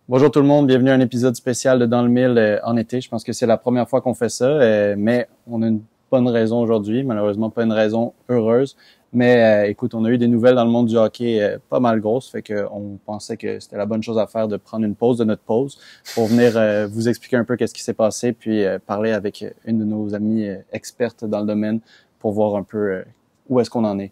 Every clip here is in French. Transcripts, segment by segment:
Bonjour tout le monde, bienvenue à un épisode spécial de Dans le Mille en été. Je pense que c'est la première fois qu'on fait ça, mais on a une bonne raison aujourd'hui, malheureusement pas une raison heureuse. Mais écoute, on a eu des nouvelles dans le monde du hockey pas mal grosses, fait qu'on pensait que c'était la bonne chose à faire de prendre une pause de notre pause pour venir vous expliquer un peu qu'est-ce qui s'est passé, puis parler avec une de nos amies expertes dans le domaine pour voir un peu où est-ce qu'on en est.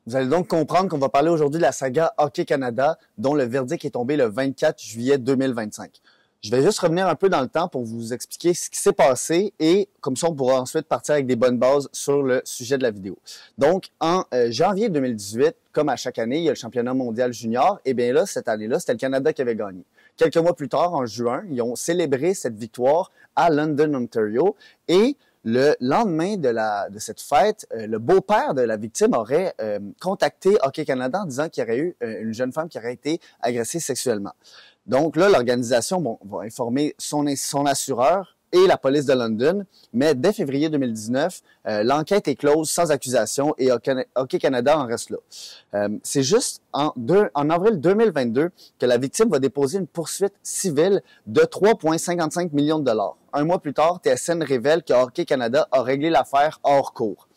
Vous allez donc comprendre qu'on va parler aujourd'hui de la saga Hockey Canada, dont le verdict est tombé le 24 juillet 2025. Je vais juste revenir un peu dans le temps pour vous expliquer ce qui s'est passé et comme ça, on pourra ensuite partir avec des bonnes bases sur le sujet de la vidéo. Donc, en janvier 2018, comme à chaque année, il y a le championnat mondial junior. Et bien là, cette année-là, c'était le Canada qui avait gagné. Quelques mois plus tard, en juin, ils ont célébré cette victoire à London, Ontario. Et le lendemain de cette fête, le beau-père de la victime aurait contacté Hockey Canada en disant qu'il y aurait eu une jeune femme qui aurait été agressée sexuellement. Donc là, l'organisation va informer son assureur et la police de London, mais dès février 2019, l'enquête est close sans accusation et Hockey Canada en reste là. C'est juste en avril 2022 que la victime va déposer une poursuite civile de 3,55 millions de dollars. Un mois plus tard, TSN révèle que Hockey Canada a réglé l'affaire hors cours.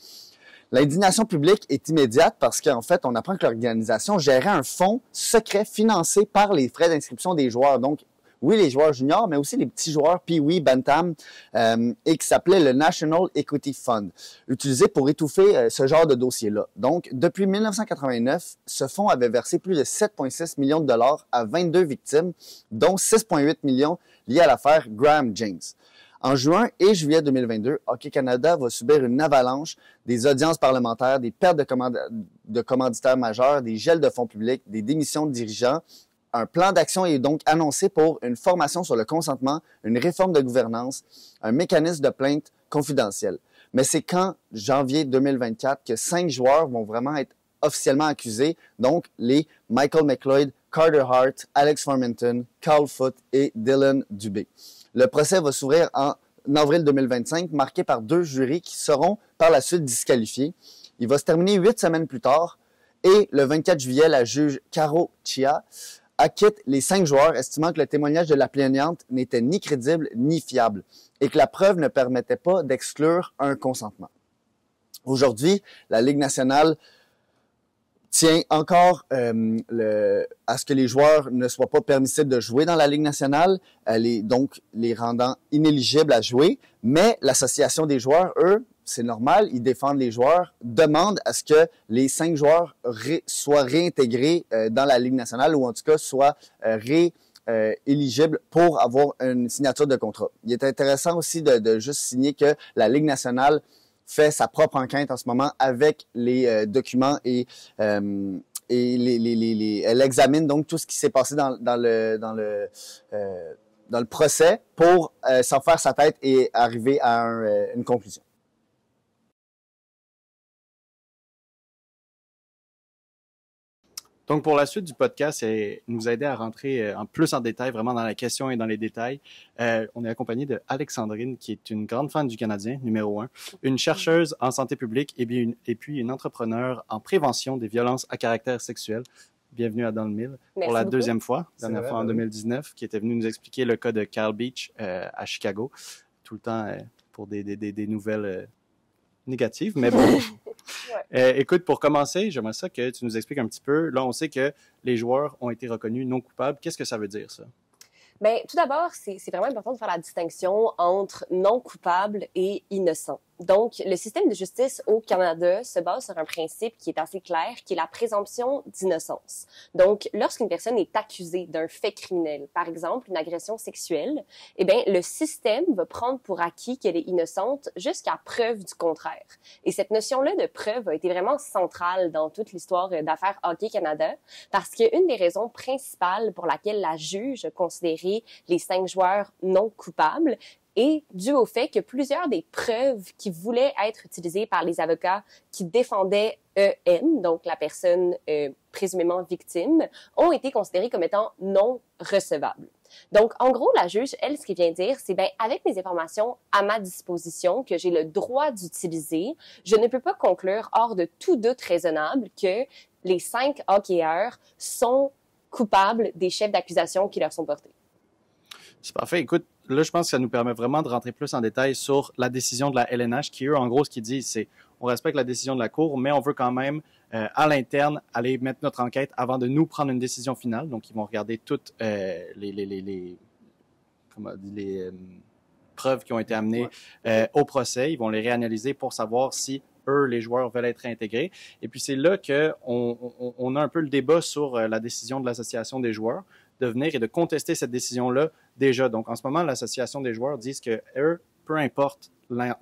L'indignation publique est immédiate parce qu'en fait, on apprend que l'organisation gérait un fonds secret financé par les frais d'inscription des joueurs. Donc, oui, les joueurs juniors, mais aussi les petits joueurs Pee-wee, Bantam, et qui s'appelait le National Equity Fund, utilisé pour étouffer ce genre de dossier-là. Donc, depuis 1989, ce fonds avait versé plus de 7,6 millions de dollars à 22 victimes, dont 6,8 millions liés à l'affaire Graham James. En juin et juillet 2022, Hockey Canada va subir une avalanche des audiences parlementaires, des pertes de commanditaires majeurs, des gels de fonds publics, des démissions de dirigeants. Un plan d'action est donc annoncé pour une formation sur le consentement, une réforme de gouvernance, un mécanisme de plainte confidentiel. Mais c'est qu'en janvier 2024 que 5 joueurs vont vraiment être officiellement accusés, donc les Michael McLeod, Carter Hart, Alex Formenton, Carl Foote et Dylan Dubé. Le procès va s'ouvrir en avril 2025, marqué par 2 jurys qui seront par la suite disqualifiés. Il va se terminer 8 semaines plus tard et le 24 juillet, la juge Caro Chia acquitte les 5 joueurs, estimant que le témoignage de la plaignante n'était ni crédible ni fiable et que la preuve ne permettait pas d'exclure un consentement. Aujourd'hui, la Ligue nationale tient encore à ce que les joueurs ne soient pas permissibles de jouer dans la Ligue nationale, donc les rendant inéligibles à jouer, mais l'association des joueurs, eux, c'est normal, ils défendent les joueurs, demandent à ce que les 5 joueurs soient réintégrés dans la Ligue nationale ou en tout cas soient éligibles pour avoir une signature de contrat. Il est intéressant aussi de juste signer que la Ligue nationale fait sa propre enquête en ce moment avec les documents et elle examine donc tout ce qui s'est passé dans le procès pour s'en faire sa tête et arriver à une conclusion. Donc, pour la suite du podcast, c'est nous aider à rentrer en plus en détail, vraiment dans la question et dans les détails. On est accompagné de Alexandrine, qui est une grande fan du Canadien, numéro 1, une chercheuse en santé publique et puis une entrepreneure en prévention des violences à caractère sexuel. Bienvenue à Dans le Mille pour la deuxième fois, dernière fois en 2019, qui était venue nous expliquer le cas de Kyle Beach à Chicago, tout le temps pour des nouvelles négatives, mais bon. Ouais. Écoute, pour commencer, j'aimerais ça que tu nous expliques un petit peu. Là, on sait que les joueurs ont été reconnus non coupables. Qu'est-ce que ça veut dire, ça? Bien, tout d'abord, c'est vraiment important de faire la distinction entre non coupable et innocent. Donc, le système de justice au Canada se base sur un principe qui est assez clair, qui est la présomption d'innocence. Donc, lorsqu'une personne est accusée d'un fait criminel, par exemple une agression sexuelle, eh bien, le système va prendre pour acquis qu'elle est innocente jusqu'à preuve du contraire. Et cette notion-là de preuve a été vraiment centrale dans toute l'histoire d'affaires Hockey Canada, parce qu'une des raisons principales pour laquelle la juge a considéré les 5 joueurs non coupables, et dû au fait que plusieurs des preuves qui voulaient être utilisées par les avocats qui défendaient EM, donc la personne présumément victime, ont été considérées comme étant non recevables. Donc, en gros, la juge, elle, ce qu'elle vient dire, c'est ben avec les informations à ma disposition que j'ai le droit d'utiliser, je ne peux pas conclure hors de tout doute raisonnable que les 5 hockeyeurs sont coupables des chefs d'accusation qui leur sont portés. C'est parfait. Écoute, là, je pense que ça nous permet vraiment de rentrer plus en détail sur la décision de la LNH qui, eux, en gros, ce qu'ils disent, c'est on respecte la décision de la Cour, mais on veut quand même, à aller mettre notre enquête avant de nous prendre une décision finale. Donc, ils vont regarder toutes les preuves qui ont été amenées au procès. Ils vont les réanalyser pour savoir si eux, les joueurs, veulent être réintégrés. Et puis, c'est là qu'on a un peu le débat sur la décision de l'association des joueurs de venir et de contester cette décision-là déjà. Donc, en ce moment, l'association des joueurs disent que eux, peu importe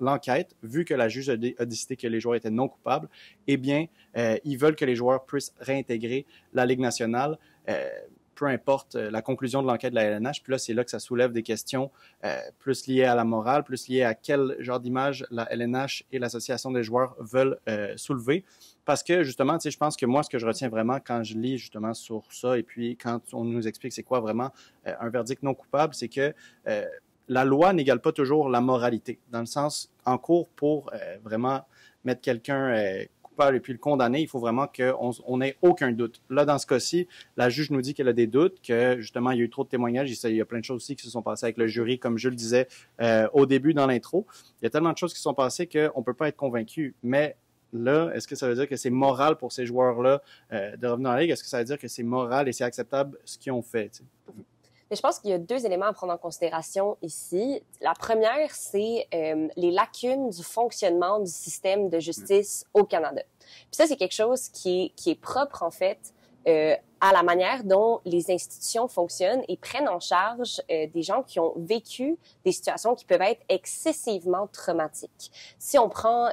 l'enquête, vu que la juge a décidé que les joueurs étaient non coupables, eh bien, ils veulent que les joueurs puissent réintégrer la Ligue nationale, peu importe la conclusion de l'enquête de la LNH. Puis là, c'est là que ça soulève des questions plus liées à la morale, plus liées à quel genre d'image la LNH et l'association des joueurs veulent soulever. Parce que, justement, tu sais, je pense que moi, ce que je retiens vraiment quand je lis, justement, sur ça, et puis quand on nous explique c'est quoi vraiment un verdict non coupable, c'est que la loi n'égale pas toujours la moralité. Dans le sens, en cours, pour vraiment mettre quelqu'un coupable et puis le condamner, il faut vraiment qu'on n'ait aucun doute. Là, dans ce cas-ci, la juge nous dit qu'elle a des doutes, que, justement, il y a eu trop de témoignages. Il y a plein de choses aussi qui se sont passées avec le jury, comme je le disais au début dans l'intro. Il y a tellement de choses qui se sont passées qu'on ne peut pas être convaincu. Mais là, est-ce que ça veut dire que c'est moral pour ces joueurs-là de revenir en Ligue? Est-ce que ça veut dire que c'est moral et c'est acceptable ce qu'ils ont fait? T'sais? Mais je pense qu'il y a 2 éléments à prendre en considération ici. La première, c'est les lacunes du fonctionnement du système de justice au Canada. Puis ça, c'est quelque chose qui est propre, en fait, à la manière dont les institutions fonctionnent et prennent en charge des gens qui ont vécu des situations qui peuvent être excessivement traumatiques. Si on prend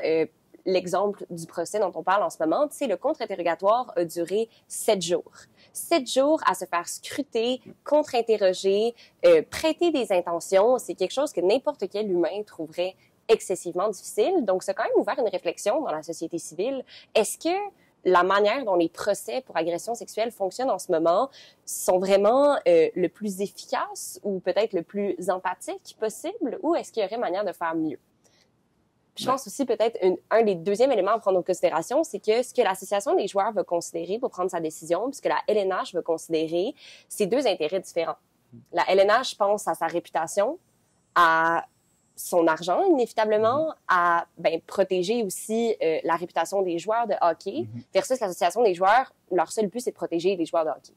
l'exemple du procès dont on parle en ce moment, tu sais, le contre-interrogatoire a duré 7 jours. 7 jours à se faire scruter, contre-interroger, prêter des intentions, c'est quelque chose que n'importe quel humain trouverait excessivement difficile. Donc, ça a quand même ouvert une réflexion dans la société civile. Est-ce que la manière dont les procès pour agression sexuelle fonctionnent en ce moment sont vraiment le plus efficace ou peut-être le plus empathique possible, ou est-ce qu'il y aurait manière de faire mieux? Je pense aussi peut-être un des deuxièmes éléments à prendre en considération, c'est que ce que l'association des joueurs va considérer pour prendre sa décision, puis ce que la LNH va considérer, c'est 2 intérêts différents. La LNH pense à sa réputation, à son argent, inévitablement, à protéger aussi la réputation des joueurs de hockey, versus l'association des joueurs, leur seul but, c'est de protéger les joueurs de hockey.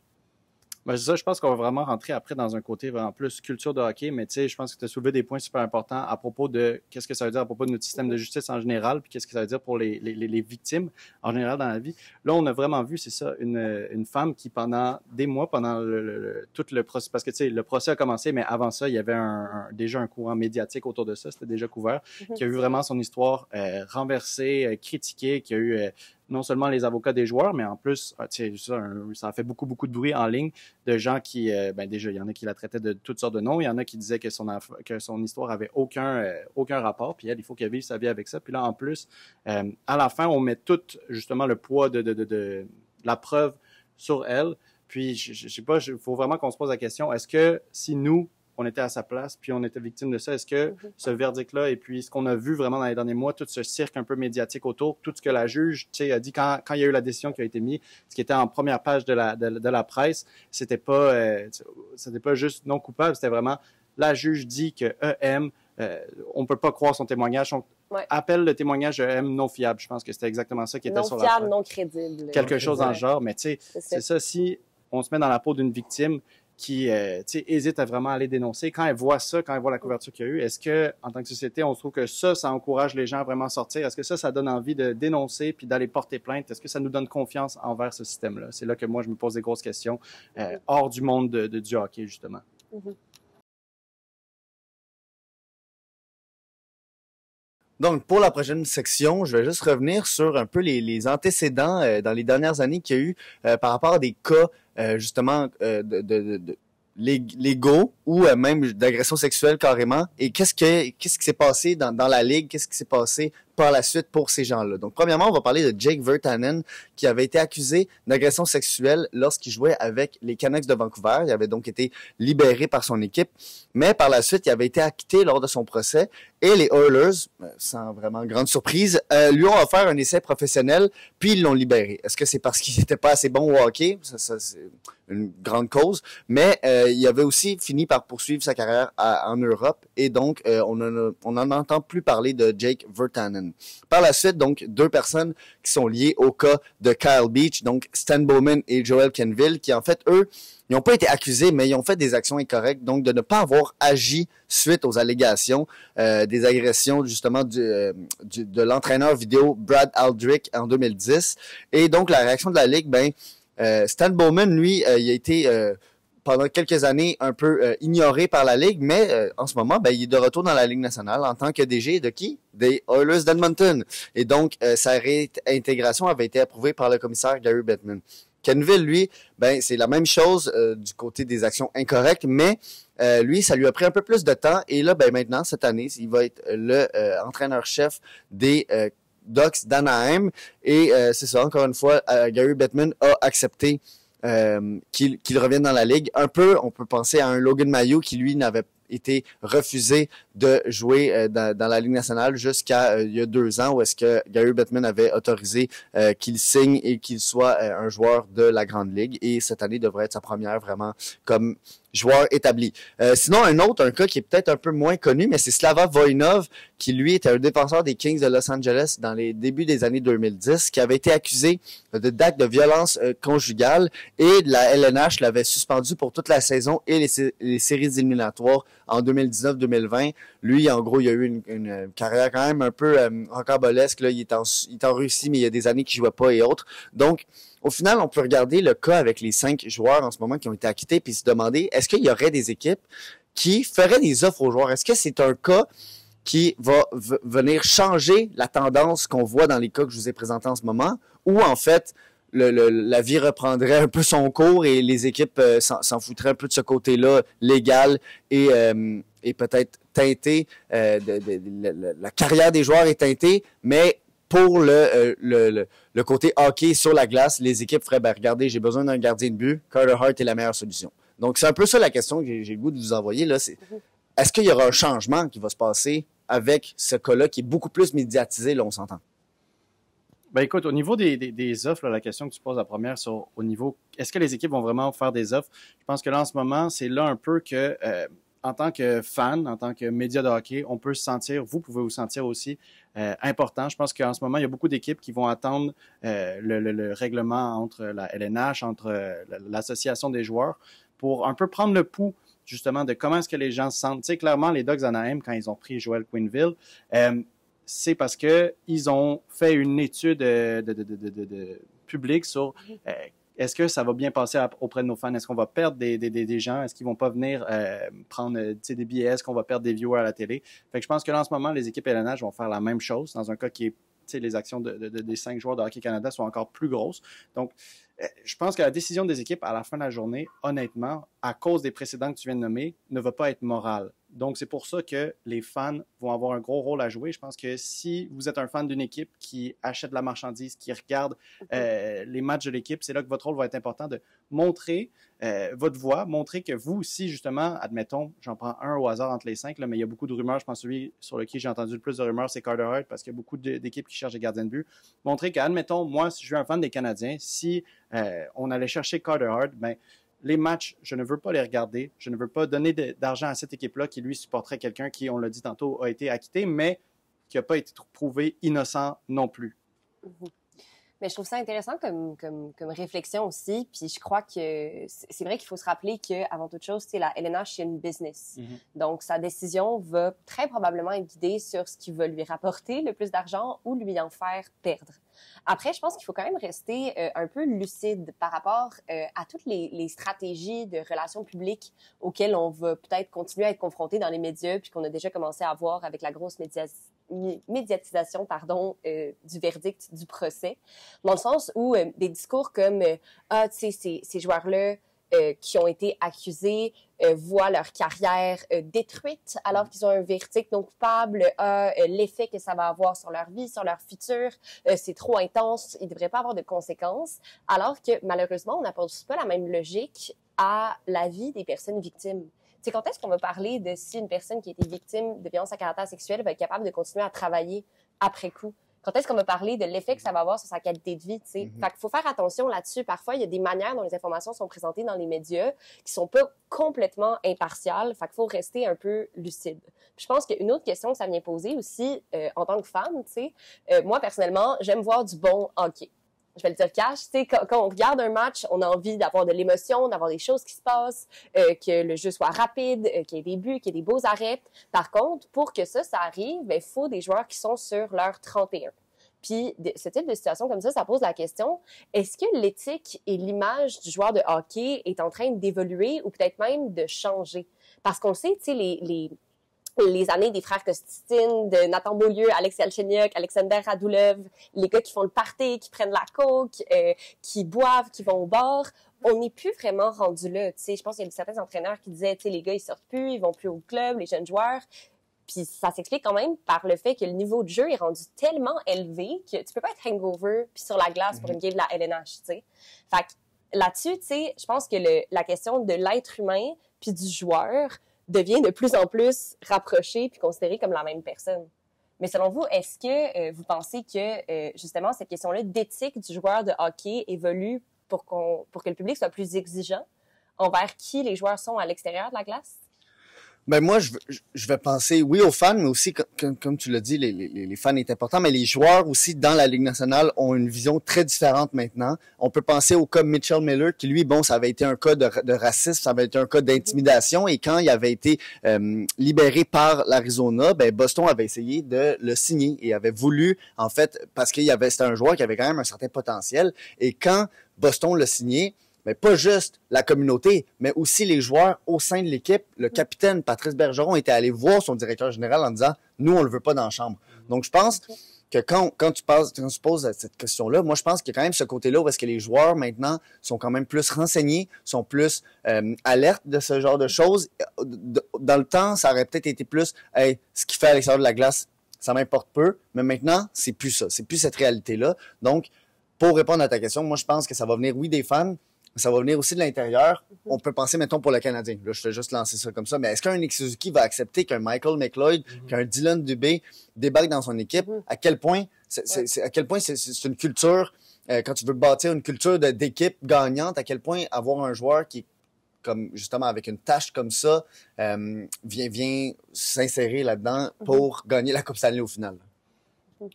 Ben, c'est ça, je pense qu'on va vraiment rentrer après dans un côté vraiment plus culture de hockey, mais tu sais, je pense que tu as soulevé des points super importants à propos de qu'est-ce que ça veut dire à propos de notre système de justice en général, puis qu'est-ce que ça veut dire pour les victimes en général dans la vie. Là, on a vraiment vu, c'est ça, une femme qui pendant des mois, pendant tout le procès, parce que tu sais, le procès a commencé, mais avant ça, il y avait déjà un courant médiatique autour de ça, c'était déjà couvert, qui a eu vraiment son histoire renversée, critiquée, qui a eu non seulement les avocats des joueurs, mais en plus, ça a fait beaucoup de bruit en ligne de gens qui, déjà, il y en a qui la traitaient de toutes sortes de noms, il y en a qui disaient que son histoire avait aucun rapport, puis elle, il faut qu'elle vive sa vie avec ça. Puis là, en plus, à la fin, on met tout, justement, le poids de la preuve sur elle. Puis, je sais pas, il faut vraiment qu'on se pose la question, est-ce que si nous, on était à sa place, puis on était victime de ça. Est-ce que ce verdict-là, et puis ce qu'on a vu vraiment dans les derniers mois, tout ce cirque un peu médiatique autour, tout ce que la juge a dit quand il y a eu la décision qui a été mise, ce qui était en première page de la presse, c'était pas juste non coupable, c'était vraiment la juge dit que EM, on peut pas croire son témoignage. Appelle le témoignage de EM non fiable. Je pense que c'était exactement ça qui était sur la non fiable, non crédible. Quelque chose dans le genre, mais tu sais, c'est ça, si on se met dans la peau d'une victime qui hésite à vraiment aller dénoncer. Quand elle voit ça, quand elle voit la couverture qu'il y a eu, est-ce que, en tant que société, on trouve que ça encourage les gens à vraiment sortir? Est-ce que ça donne envie de dénoncer puis d'aller porter plainte? Est-ce que ça nous donne confiance envers ce système-là? C'est là que moi, je me pose des grosses questions hors du monde du hockey, justement. Donc, pour la prochaine section, je vais juste revenir sur un peu les antécédents dans les dernières années qu'il y a eu par rapport à des cas, justement, légaux ou même d'agression sexuelle carrément. Et qu'est-ce qui s'est passé dans la ligue? Qu'est-ce qui s'est passé par la suite pour ces gens-là? Donc, premièrement, on va parler de Jake Virtanen, qui avait été accusé d'agression sexuelle lorsqu'il jouait avec les Canucks de Vancouver. Il avait donc été libéré par son équipe. Mais par la suite, il avait été acquitté lors de son procès. Et les Oilers, sans vraiment grande surprise, lui ont offert un essai professionnel, puis ils l'ont libéré. Est-ce que c'est parce qu'il n'était pas assez bon au hockey? Ça c'est une grande cause. Mais il avait aussi fini par poursuivre sa carrière en Europe. Et donc, on en entend plus parler de Jake Virtanen. Par la suite, donc, 2 personnes qui sont liées au cas de Kyle Beach, donc Stan Bowman et Joel Kenville, qui en fait, eux, ils n'ont pas été accusés, mais ils ont fait des actions incorrectes, donc de ne pas avoir agi suite aux allégations des agressions justement de l'entraîneur vidéo Brad Aldrich en 2010. Et donc, la réaction de la Ligue, Stan Bowman, lui, il a été pendant quelques années un peu ignoré par la Ligue, mais en ce moment, il est de retour dans la Ligue nationale en tant que DG de qui? Des Oilers d'Edmonton. Et donc, sa réintégration avait été approuvée par le commissaire Gary Bettman. Kenville, lui, c'est la même chose du côté des actions incorrectes, mais lui, ça lui a pris un peu plus de temps. Et là, maintenant, cette année, il va être le entraîneur-chef des Ducks d'Anaheim. Et c'est ça, encore une fois, Gary Bettman a accepté qu'il revienne dans la Ligue. Un peu, on peut penser à un Logan Mailloux qui, lui, n'avait été refusé de jouer dans la Ligue nationale jusqu'à il y a 2 ans, où est-ce que Gary Bettman avait autorisé qu'il signe et qu'il soit un joueur de la Grande Ligue. Et cette année devrait être sa première vraiment comme joueur établi. Sinon, un cas qui est peut-être un peu moins connu, mais c'est Slava Voinov, qui lui était un défenseur des Kings de Los Angeles dans les débuts des années 2010, qui avait été accusé d'actes de violence conjugale, et la LNH l'avait suspendu pour toute la saison et les séries éliminatoires en 2019-2020. Lui, en gros, il a eu une carrière quand même un peu rocambolesque. Là, il est en Russie, mais il y a des années qu'il jouait pas et autres. Donc, au final, on peut regarder le cas avec les 5 joueurs en ce moment qui ont été acquittés, puis se demander, est-ce qu'il y aurait des équipes qui feraient des offres aux joueurs? Est-ce que c'est un cas qui va venir changer la tendance qu'on voit dans les cas que je vous ai présentés en ce moment, ou en fait, la vie reprendrait un peu son cours et les équipes s'en foutraient un peu de ce côté-là légal et peut-être teinté, la carrière des joueurs est teintée, mais pour le côté hockey sur la glace, les équipes feraient, regardez, j'ai besoin d'un gardien de but, Carter Hart est la meilleure solution. Donc, c'est un peu ça la question que j'ai le goût de vous envoyer, là. Est-ce qu'il y aura un changement qui va se passer avec ce cas-là qui est beaucoup plus médiatisé, là, on s'entend? Écoute, au niveau des offres, là, la question que tu poses la première au niveau, est-ce que les équipes vont vraiment faire des offres? Je pense que là, en ce moment, c'est là un peu que, en tant que fan, en tant que média de hockey, on peut se sentir, vous pouvez vous sentir aussi important. Je pense qu'en ce moment, il y a beaucoup d'équipes qui vont attendre le règlement entre la LNH, entre l'association des joueurs, pour un peu prendre le pouls justement de comment est-ce que les gens se sentent. Tu sais, clairement, les Ducks d'Anaheim, quand ils ont pris Joel Quenneville, c'est parce que ils ont fait une étude publique sur est-ce que ça va bien passer auprès de nos fans? Est-ce qu'on va perdre des gens? Est-ce qu'ils vont pas venir prendre des billets? Est-ce qu'on va perdre des viewers à la télé? Fait que je pense que là, en ce moment, les équipes LNH vont faire la même chose dans un cas qui est les actions des 5 joueurs de Hockey Canada sont encore plus grosses. Donc, je pense que la décision des équipes à la fin de la journée, honnêtement, à cause des précédents que tu viens de nommer, ne va pas être morale. Donc, c'est pour ça que les fans vont avoir un gros rôle à jouer. Je pense que si vous êtes un fan d'une équipe qui achète de la marchandise, qui regarde les matchs de l'équipe, c'est là que votre rôle va être important de montrer votre voix, montrer que vous aussi, justement, admettons, j'en prends un au hasard entre les 5, là, mais il y a beaucoup de rumeurs. Je pense que celui sur lequel j'ai entendu le plus de rumeurs, c'est Carter Hart, parce qu'il y a beaucoup d'équipes qui cherchent des gardiens de but. Montrer qu'admettons, moi, si je suis un fan des Canadiens, si on allait chercher Carter Hart, les matchs, je ne veux pas les regarder. Je ne veux pas donner d'argent à cette équipe-là qui, lui, supporterait quelqu'un qui, on l'a dit tantôt, a été acquitté, mais qui n'a pas été prouvé innocent non plus. Mais je trouve ça intéressant comme réflexion aussi. Puis je crois que c'est vrai qu'il faut se rappeler qu'avant toute chose, la LNH, c'est une business. Donc, sa décision va très probablement être guidée sur ce qui va lui rapporter le plus d'argent ou lui en faire perdre. Après, je pense qu'il faut quand même rester un peu lucide par rapport à toutes les stratégies de relations publiques auxquelles on va peut-être continuer à être confronté dans les médias, puis qu'on a déjà commencé à voir avec la grosse médiatisation du verdict du procès, dans le sens où des discours comme « Ah, tu sais, ces joueurs-là, qui ont été accusés voient leur carrière détruite alors qu'ils ont un verdict non coupable, l'effet que ça va avoir sur leur vie, sur leur futur, c'est trop intense, il ne devrait pas avoir de conséquences, alors que malheureusement, on n'apporte pas la même logique à la vie des personnes victimes. C'est quand est-ce qu'on va parler de si une personne qui a été victime de violences à caractère sexuel va être capable de continuer à travailler après coup? Quand est-ce qu'on va parler de l'effet que ça va avoir sur sa qualité de vie, tu sais? Fait qu'il faut faire attention là-dessus. Parfois, il y a des manières dont les informations sont présentées dans les médias qui sont pas complètement impartiales. Fait qu'il faut rester un peu lucide. Puis je pense qu'une autre question que ça vient poser aussi, en tant que femme, tu sais, moi, personnellement, j'aime voir du bon hockey. Je vais le dire cash, tu sais, quand on regarde un match, on a envie d'avoir de l'émotion, d'avoir des choses qui se passent, que le jeu soit rapide, qu'il y ait des buts, qu'il y ait des beaux arrêts. Par contre, pour que ça arrive, il faut des joueurs qui sont sur leur 31. Puis, ce type de situation comme ça pose la question, est-ce que l'éthique et l'image du joueur de hockey est en train d'évoluer ou peut-être même de changer? Parce qu'on le sait, tu sais, les années des frères Costitine, de Nathan Beaulieu, Alex Galchenyuk, Alexander Radulov, les gars qui font le party, qui prennent la coke, qui boivent, qui vont au bar, on n'est plus vraiment rendu là. Tu sais, je pense qu'il y a certains entraîneurs qui disaient, tu sais, les gars, ils sortent plus, ils vont plus au club, les jeunes joueurs. Puis ça s'explique quand même par le fait que le niveau de jeu est rendu tellement élevé que tu peux pas être hangover puis sur la glace pour une game de la LNH, tu sais. Fait que là-dessus, tu sais, je pense que la question de l'être humain puis du joueur devient de plus en plus rapprochée puis considérée comme la même personne. Mais selon vous, est-ce que vous pensez que, justement, cette question-là d'éthique du joueur de hockey évolue pour que le public soit plus exigeant envers qui les joueurs sont à l'extérieur de la glace? Ben moi, je vais penser, oui, aux fans, mais aussi, comme tu l'as dit, les fans est important, mais les joueurs aussi dans la Ligue nationale ont une vision très différente maintenant. On peut penser au cas Mitchell Miller, qui lui, bon, ça avait été un cas de racisme, ça avait été un cas d'intimidation, et quand il avait été libéré par l'Arizona, ben Boston avait essayé de le signer et avait voulu, en fait, parce c'était un joueur qui avait quand même un certain potentiel, et quand Boston l'a signé, mais pas juste la communauté, mais aussi les joueurs au sein de l'équipe. Le capitaine Patrice Bergeron était allé voir son directeur général en disant « Nous, on le veut pas dans la chambre. » Donc, je pense que quand tu poses cette question-là, moi, je pense qu'il y a quand même ce côté-là où est-ce que les joueurs, maintenant, sont quand même plus renseignés, sont plus alertes de ce genre de choses. Dans le temps, ça aurait peut-être été plus « Hey, ce qu'il fait à l'extérieur de la glace, ça m'importe peu. » Mais maintenant, c'est plus ça. C'est plus cette réalité-là. Donc, pour répondre à ta question, moi, je pense que ça va venir, oui, des fans, ça va venir aussi de l'intérieur. On peut penser, mettons, pour le Canadien. Là, je te juste lancer ça comme ça. Mais est-ce qu'un Nick Suzuki va accepter qu'un Michael McLeod, qu'un Dylan Dubé débarque dans son équipe? À quel point c'est une culture, quand tu veux bâtir une culture d'équipe gagnante, à quel point avoir un joueur qui est comme, justement, avec une tâche comme ça, vient s'insérer là-dedans pour gagner la Coupe Stanley au final?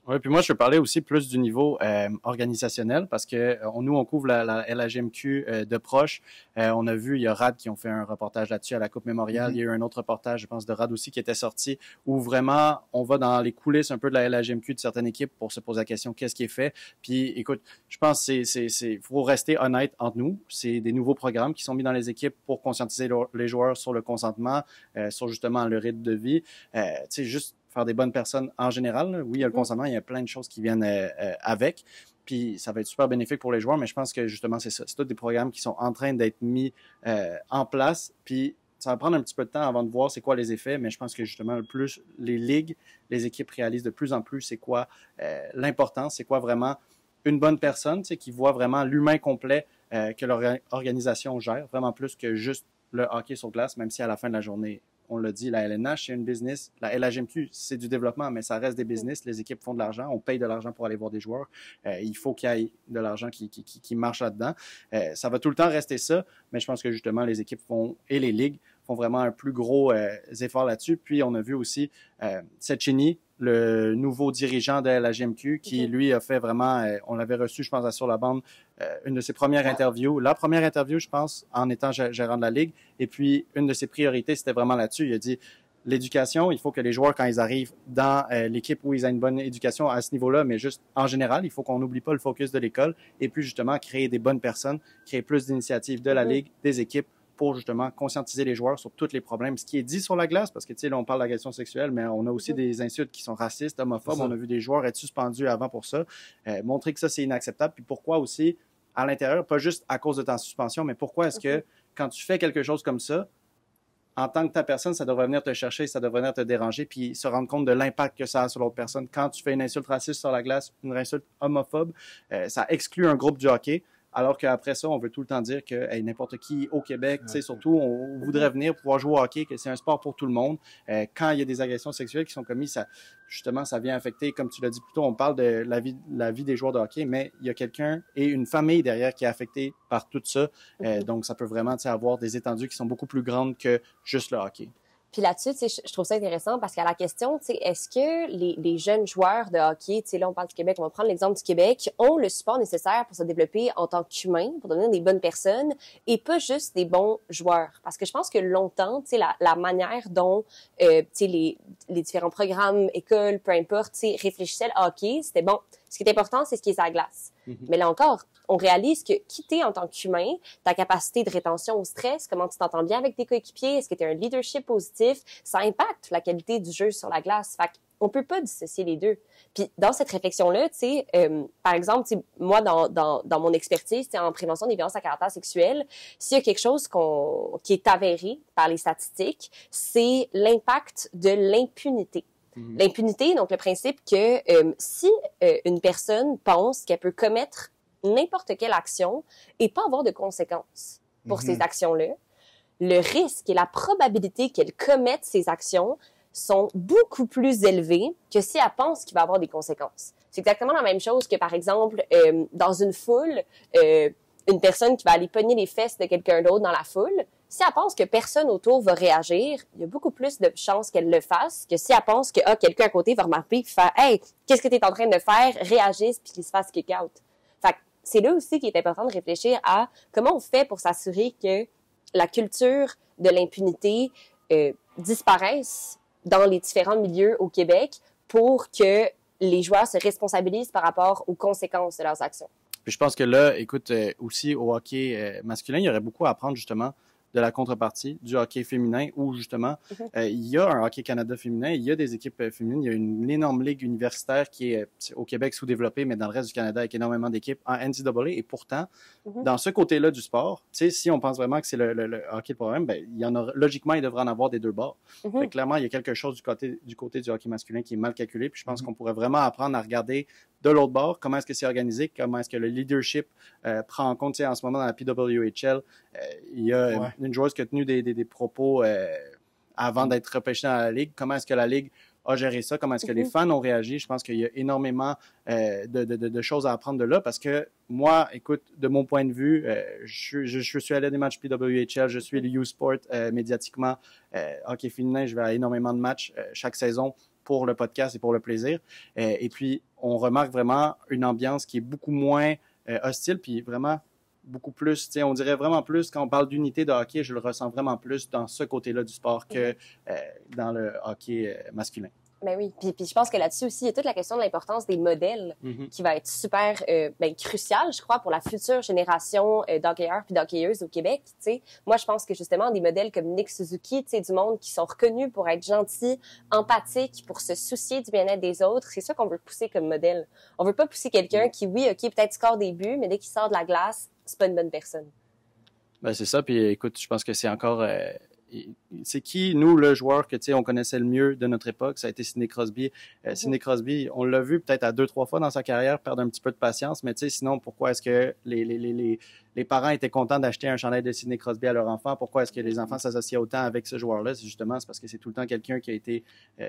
Oui, puis moi, je veux parler aussi plus du niveau organisationnel parce que nous, on couvre la LHMQ de proche. On a vu, il y a RAD qui ont fait un reportage là-dessus à la Coupe Mémorial. Il y a eu un autre reportage, je pense, de RAD aussi qui était sorti où vraiment, on va dans les coulisses un peu de la LHMQ de certaines équipes pour se poser la question qu'est-ce qui est fait. Puis, écoute, je pense que faut rester honnête entre nous. C'est des nouveaux programmes qui sont mis dans les équipes pour conscientiser les joueurs sur le consentement, sur justement le rythme de vie. Tu sais, juste faire des bonnes personnes en général. Là. Oui, il y a le consentement, il y a plein de choses qui viennent avec. Puis ça va être super bénéfique pour les joueurs, mais je pense que justement, c'est ça. C'est tous des programmes qui sont en train d'être mis en place. Puis ça va prendre un petit peu de temps avant de voir c'est quoi les effets, mais je pense que justement, le plus les ligues, les équipes réalisent de plus en plus c'est quoi l'importance, c'est quoi vraiment une bonne personne, tu sais, qui voit vraiment l'humain complet que leur organisation gère, vraiment plus que juste le hockey sur glace, même si à la fin de la journée, on l'a dit, la LNH, c'est une business. La LHMQ, c'est du développement, mais ça reste des business. Les équipes font de l'argent. On paye de l'argent pour aller voir des joueurs. Il faut qu'il y ait de l'argent qui marche là-dedans. Ça va tout le temps rester ça, mais je pense que justement, les équipes et les ligues font vraiment un plus gros effort là-dessus. Puis, on a vu aussi Cecchini, le nouveau dirigeant de la GMQ, qui, lui, a fait vraiment... on l'avait reçu, je pense, sur la bande, une de ses premières interviews. La première interview, je pense, en étant gérant de la Ligue. Et puis, une de ses priorités, c'était vraiment là-dessus. Il a dit, l'éducation, il faut que les joueurs, quand ils arrivent dans l'équipe où ils ont une bonne éducation à ce niveau-là, mais juste en général, il faut qu'on n'oublie pas le focus de l'école. Et puis, justement, créer des bonnes personnes, créer plus d'initiatives de la Ligue, des équipes, pour justement conscientiser les joueurs sur tous les problèmes. Ce qui est dit sur la glace, parce que tu sais, là, on parle d'agression sexuelle, mais on a aussi des insultes qui sont racistes, homophobes. On a vu des joueurs être suspendus avant pour ça. Montrer que ça, c'est inacceptable. Puis pourquoi aussi, à l'intérieur, pas juste à cause de ta suspension, mais pourquoi est-ce que quand tu fais quelque chose comme ça, en tant que ta personne, ça devrait venir te chercher, ça devrait venir te déranger, puis se rendre compte de l'impact que ça a sur l'autre personne. Quand tu fais une insulte raciste sur la glace, une insulte homophobe, ça exclut un groupe du hockey. Alors qu'après ça, on veut tout le temps dire que n'importe qui au Québec, tu sais, surtout, on voudrait venir pouvoir jouer au hockey, que c'est un sport pour tout le monde. Quand il y a des agressions sexuelles qui sont commises, ça vient affecter, comme tu l'as dit plus tôt, on parle de la vie des joueurs de hockey, mais il y a quelqu'un et une famille derrière qui est affectée par tout ça. Donc, ça peut vraiment avoir des étendues qui sont beaucoup plus grandes que juste le hockey. Puis là-dessus, je trouve ça intéressant parce qu'à la question, est-ce que les jeunes joueurs de hockey, là, on parle du Québec, on va prendre l'exemple du Québec, ont le support nécessaire pour se développer en tant qu'humains, pour devenir des bonnes personnes et pas juste des bons joueurs? Parce que je pense que longtemps, la manière dont les différents programmes, écoles, peu importe, réfléchissaient le hockey, c'était bon. Ce qui est important, c'est ce qui est à la glace. Mais là encore, on réalise que quitter en tant qu'humain, ta capacité de rétention au stress, comment tu t'entends bien avec tes coéquipiers, est-ce que tu as un leadership positif, ça impacte la qualité du jeu sur la glace. Fait qu'on peut pas dissocier les deux. Puis dans cette réflexion-là, par exemple, moi, dans mon expertise en prévention des violences à caractère sexuel, s'il y a quelque chose qui est avéré par les statistiques, c'est l'impact de l'impunité. L'impunité, donc le principe que si une personne pense qu'elle peut commettre n'importe quelle action et pas avoir de conséquences pour ces actions-là, le risque et la probabilité qu'elle commette ces actions sont beaucoup plus élevés que si elle pense qu'il va avoir des conséquences. C'est exactement la même chose que, par exemple, dans une foule, une personne qui va aller pogner les fesses de quelqu'un d'autre dans la foule, si elle pense que personne autour va réagir, il y a beaucoup plus de chances qu'elle le fasse que si elle pense que quelqu'un à côté va remarquer et faire « Hey, qu'est-ce que tu es en train de faire? » réagisse puis qu'il se fasse kick-out. Fait que c'est là aussi qu'il est important de réfléchir à comment on fait pour s'assurer que la culture de l'impunité disparaisse dans les différents milieux au Québec pour que les joueurs se responsabilisent par rapport aux conséquences de leurs actions. Puis je pense que là, écoute, aussi au hockey masculin, il y aurait beaucoup à apprendre justement de la contrepartie du hockey féminin où justement il y a un hockey Canada féminin, il y a des équipes féminines, il y a une énorme ligue universitaire qui est au Québec sous-développée, mais dans le reste du Canada avec énormément d'équipes en NCAA et pourtant, dans ce côté-là du sport, tu sais, si on pense vraiment que c'est le hockey le problème, ben il y en a, logiquement, il devrait en avoir des deux bords. Fait que clairement, il y a quelque chose du côté du hockey masculin qui est mal calculé, puis je pense qu'on pourrait vraiment apprendre à regarder de l'autre bord, comment est-ce que c'est organisé, comment est-ce que le leadership prend en compte, tu sais, en ce moment dans la PWHL, il y a une joueuse qui a tenu des propos avant d'être repêchée dans la Ligue. Comment est-ce que la Ligue a géré ça? Comment est-ce que les fans ont réagi? Je pense qu'il y a énormément de choses à apprendre de là parce que moi, écoute, de mon point de vue, je suis allé à des matchs PWHL, je suis le U-Sport médiatiquement. Hockey féminin, je vais à énormément de matchs chaque saison pour le podcast et pour le plaisir. Et puis, on remarque vraiment une ambiance qui est beaucoup moins hostile, puis vraiment beaucoup plus, tu sais, on dirait vraiment plus, quand on parle d'unité de hockey, je le ressens vraiment plus dans ce côté-là du sport que dans le hockey masculin. Ben oui, puis je pense que là-dessus aussi, il y a toute la question de l'importance des modèles qui va être super cruciale, je crois, pour la future génération d'hockeyeurs puis d'hockeyeuses au Québec. Tu sais, moi, je pense que justement, des modèles comme Nick Suzuki, tu sais, du monde qui sont reconnus pour être gentils, empathiques, pour se soucier du bien-être des autres, c'est ça qu'on veut pousser comme modèle. On veut pas pousser quelqu'un qui, oui, OK, peut-être score des buts, mais dès qu'il sort de la glace, c'est pas une bonne personne. Ben, c'est ça, puis écoute, je pense que c'est encore... c'est qui, nous, le joueur que, tu sais, on connaissait le mieux de notre époque? Ça a été Sidney Crosby. Sidney Crosby, on l'a vu peut-être à 2-3 fois dans sa carrière perdre un petit peu de patience, mais tu sais, sinon, pourquoi est-ce que les parents étaient contents d'acheter un chandail de Sidney Crosby à leur enfant? Pourquoi est-ce que les enfants s'associaient autant avec ce joueur-là? C'est parce que c'est tout le temps quelqu'un qui a été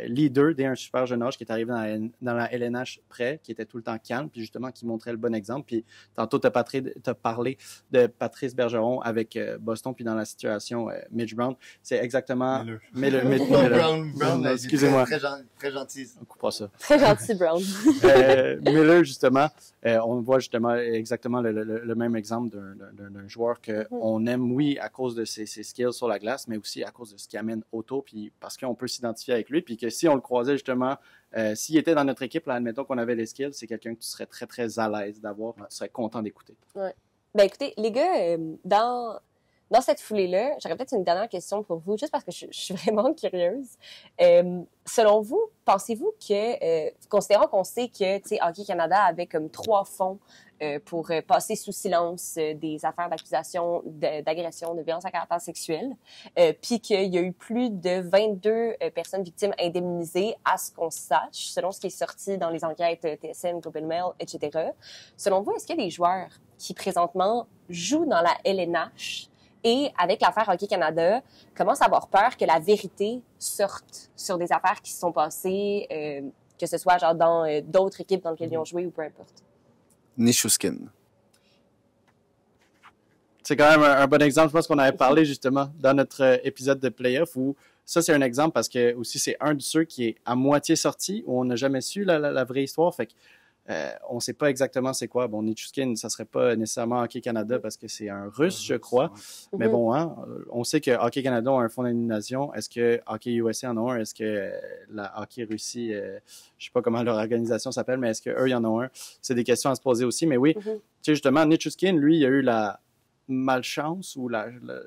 leader dès un super jeune âge, qui est arrivé dans la LNH près, qui était tout le temps calme, puis justement qui montrait le bon exemple. Puis tantôt, t'as parlé de Patrice Bergeron avec Boston, puis dans la situation Mitch Brown. C'est exactement... Miller. Brown, excusez-moi. Très gentil. On coupera ça. Très gentil, Brown. Miller, justement, on voit justement exactement le même exemple d'un joueur qu'on aime, oui, à cause de ses skills sur la glace, mais aussi à cause de ce qu'il amène autour, puis parce qu'on peut s'identifier avec lui, puis que si on le croisait justement, s'il était dans notre équipe, là, admettons qu'on avait les skills, c'est quelqu'un que tu serais très, très à l'aise d'avoir, puis tu serais content d'écouter. Ouais. Ben écoutez, les gars, Dans cette foulée-là, j'aurais peut-être une dernière question pour vous, juste parce que je suis vraiment curieuse. Selon vous, pensez-vous que, considérant qu'on sait que, tu sais, Hockey Canada avait comme 3 fonds pour passer sous silence des affaires d'accusation d'agression, de violence à caractère sexuel, puis qu'il y a eu plus de 22 personnes victimes indemnisées à ce qu'on sache, selon ce qui est sorti dans les enquêtes TSN, Globe and Mail, etc. Selon vous, est-ce qu'il y a des joueurs qui présentement jouent dans la LNH et avec l'affaire Hockey Canada, commencent à avoir peur que la vérité sorte sur des affaires qui se sont passées, que ce soit genre dans d'autres équipes dans lesquelles ils ont joué ou peu importe? Nichushkin. C'est quand même un bon exemple. Je pense qu'on avait parlé justement dans notre épisode de Playoff où ça, c'est un exemple parce que aussi c'est un de ceux qui est à moitié sorti, où on n'a jamais su la vraie histoire. Fait que on ne sait pas exactement c'est quoi. Bon, Nichushkin, ça serait pas nécessairement Hockey Canada parce que c'est un Russe, je crois. Mais bon, hein, on sait que Hockey Canada a un fonds d'indemnisation. Est-ce que Hockey USA en a un? Est-ce que la Hockey Russie, je sais pas comment leur organisation s'appelle, mais est-ce qu'eux, y en ont un? C'est des questions à se poser aussi. Mais oui, tu sais, justement, Nichushkin, lui, il a eu la malchance, ou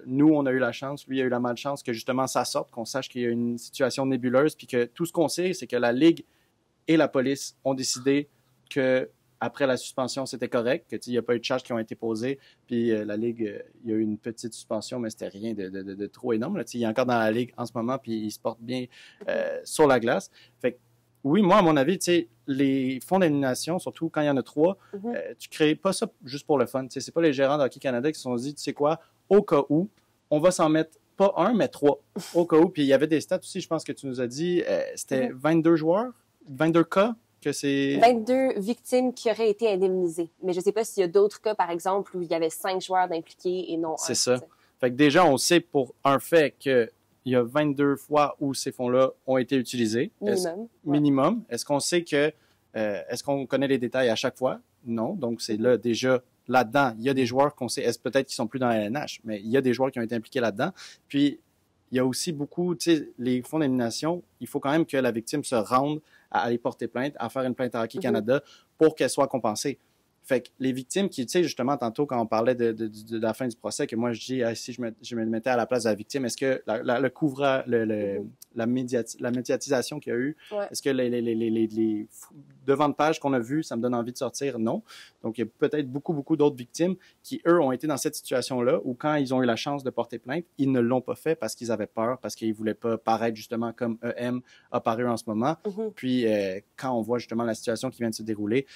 nous, on a eu la chance, lui, il a eu la malchance que justement ça sorte, qu'on sache qu'il y a une situation nébuleuse, puis que tout ce qu'on sait, c'est que la Ligue et la police ont décidé que après la suspension, c'était correct, que il n'y a pas eu de charges qui ont été posées, puis la Ligue, il y a eu une petite suspension, mais c'était rien de trop énorme. Là. Il est encore dans la Ligue en ce moment, puis il se porte bien sur la glace. Fait que, oui, moi, à mon avis, les fonds d'indemnisation, surtout quand il y en a 3, tu crées pas ça juste pour le fun. C'est pas les gérants de Hockey Canada qui se sont dit, tu sais quoi, au cas où, on va s'en mettre pas 1, mais 3, au cas où. Puis il y avait des stats aussi, je pense que tu nous as dit, c'était 22 joueurs, 22 cas, que c'est... 22 victimes qui auraient été indemnisées. Mais je sais pas s'il y a d'autres cas, par exemple, où il y avait 5 joueurs d'impliqués et non 1. C'est ça. Fait que déjà, on sait pour un fait que il y a 22 fois où ces fonds-là ont été utilisés. Minimum. Est-ce qu'on sait que... est-ce qu'on connaît les détails à chaque fois? Non. Donc, c'est là, déjà, là-dedans, il y a des joueurs qu'on sait... Est-ce peut-être qu'ils sont plus dans la LNH, mais il y a des joueurs qui ont été impliqués là-dedans. Puis, il y a aussi beaucoup... Tu sais, les fonds d'indemnisation, il faut quand même que la victime se rende à aller porter plainte, à faire une plainte à Hockey Canada pour qu'elle soit compensée. Fait que les victimes qui, tu sais, justement, tantôt, quand on parlait de la fin du procès, que moi, je dis, si je me mettais à la place de la victime, est-ce que la médiatisation qu'il y a eu, est-ce que les devant de page qu'on a vu, ça me donne envie de sortir? Non. Donc, il y a peut-être beaucoup d'autres victimes qui, eux, ont été dans cette situation-là où, quand ils ont eu la chance de porter plainte, ils ne l'ont pas fait parce qu'ils avaient peur, parce qu'ils voulaient pas paraître, justement, comme EM a paru en ce moment. Puis, quand on voit, justement, la situation qui vient de se dérouler,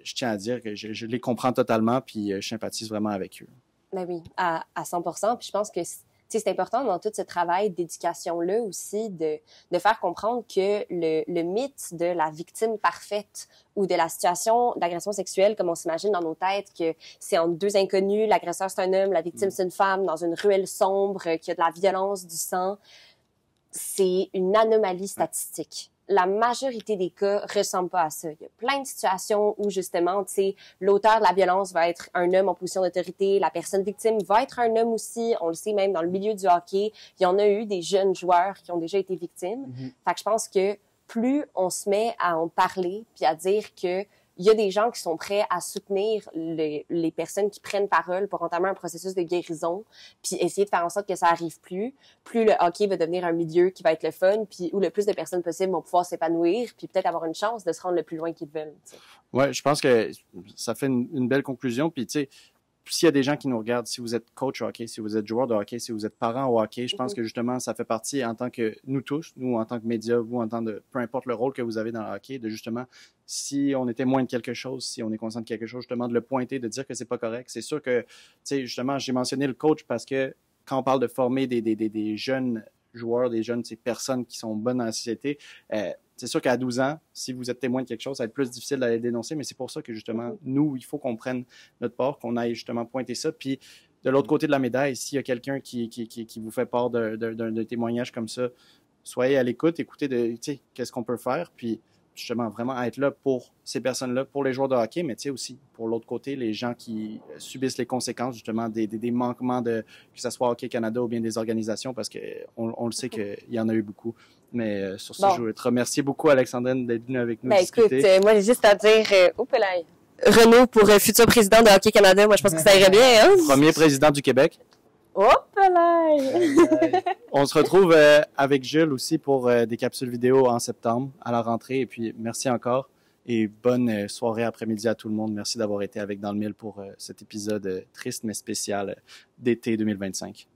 je tiens à dire que je les comprends totalement, puis je sympathise vraiment avec eux. Ben oui, à 100%. Puis je pense que c'est important dans tout ce travail d'éducation-là aussi de faire comprendre que le mythe de la victime parfaite ou de la situation d'agression sexuelle, comme on s'imagine dans nos têtes, que c'est entre 2 inconnus, l'agresseur c'est un homme, la victime c'est une femme, dans une ruelle sombre, qu'il y a de la violence, du sang, c'est une anomalie statistique. La majorité des cas ressemblent pas à ça. Il y a plein de situations où, justement, tu sais, l'auteur de la violence va être un homme en position d'autorité, la personne victime va être un homme aussi. On le sait même dans le milieu du hockey. Il y en a eu des jeunes joueurs qui ont déjà été victimes. Fait que je pense que plus on se met à en parler puis à dire que il y a des gens qui sont prêts à soutenir les personnes qui prennent parole pour entamer un processus de guérison, puis essayer de faire en sorte que ça arrive plus le hockey va devenir un milieu qui va être le fun, puis où le plus de personnes possibles vont pouvoir s'épanouir, puis peut-être avoir une chance de se rendre le plus loin qu'ils veulent. T'sais. Ouais, je pense que ça fait une belle conclusion, puis tu sais, s'il y a des gens qui nous regardent, si vous êtes coach au hockey, si vous êtes joueur de hockey, si vous êtes parent au hockey, je pense que justement, ça fait partie en tant que nous tous, nous en tant que médias, vous en tant que peu importe le rôle que vous avez dans le hockey, de justement, si on est témoin de quelque chose, si on est conscient de quelque chose, justement, de le pointer, de dire que c'est pas correct. C'est sûr que, tu sais, justement, j'ai mentionné le coach parce que quand on parle de former des jeunes joueurs, des jeunes personnes qui sont bonnes dans la société, c'est sûr qu'à 12 ans, si vous êtes témoin de quelque chose, ça va être plus difficile d'aller le dénoncer, mais c'est pour ça que justement, nous, il faut qu'on prenne notre part, qu'on aille justement pointer ça. Puis de l'autre côté de la médaille, s'il y a quelqu'un qui vous fait part d'un témoignage comme ça, soyez à l'écoute, écoutez qu'est-ce qu'on peut faire, puis justement vraiment être là pour ces personnes-là, pour les joueurs de hockey, mais tu sais aussi pour l'autre côté, les gens qui subissent les conséquences justement des manquements que ce soit Hockey Canada ou bien des organisations, parce que on le sait qu'il y en a eu beaucoup. Mais sur ce, je veux te remercier beaucoup, Alexandrine, d'être venue avec nous discuter. Écoute, moi j'ai juste à dire, Renaud pour futur président de Hockey Canada, moi je pense que ça irait bien. Hein? Premier président du Québec. Hop là! On se retrouve avec Jules aussi pour des capsules vidéo en septembre à la rentrée. Et puis, merci encore et bonne soirée après-midi à tout le monde. Merci d'avoir été avec Dans le Mille pour cet épisode triste mais spécial d'été 2025.